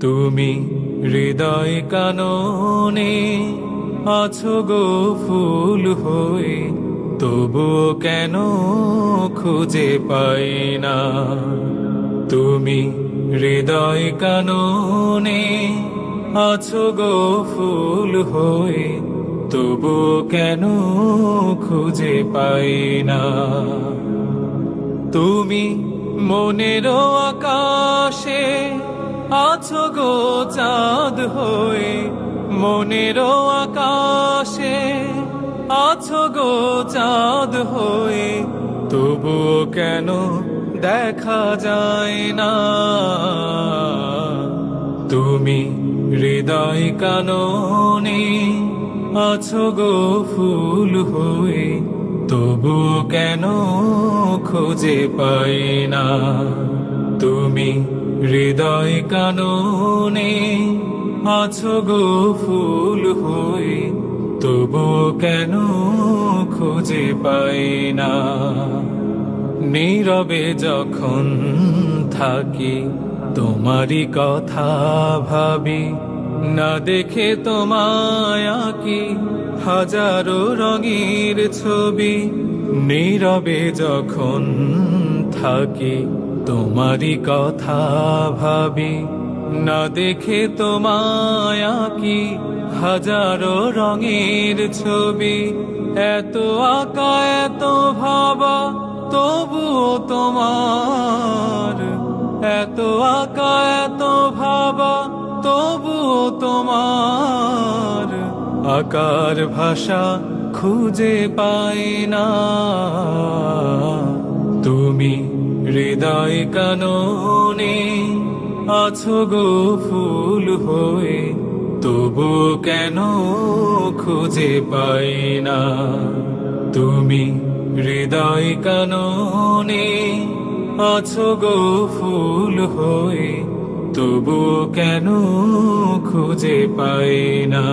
তুমি হৃদয় কাননে আছো গো ফুল হয়ে, তবুও কেন খুঁজে পাই না। তুমি হৃদয় কাননে আছো গো ফুল হয়ে, তবুও কেন খুঁজে পাই না। তুমি মনের আকাশে আছো গো চাঁদ হয়ে, মনের আকাশে আছো গো চাঁদ হয়ে, তবুও কেন দেখা যায় না। তুমি হৃদয় কাননে আছো গো ফুল হয়ে, তবুও কেন খুঁজে পাই না। তুমি হৃদয় কাননে আছো গো ফুল হয়ে, তবুও কেন খুঁজে পাই না। নীরবে যখন থাকি তোমারই কথা ভাবি, না দেখে তোমায় আঁকি হাজারো রঙের ছবি। নীরবে যখন থাকি তোমারই কথা ভাবি, না দেখে তোমায় আঁকি হাজারো রঙের ছবি। এত আঁকা এত ভাবা তবুও তোমার, এত আঁকা এত ভাবা তবুও তোমার আকার ভাষা খুঁজে পাই না। তুমি হৃদয় কাননে আছো গো ফুল হয়ে, তবু কেন খুঁজে পাই না। তুমি হৃদয় কাননে আছো গো ফুল হয়ে, তবু কেন খুঁজে পাই না।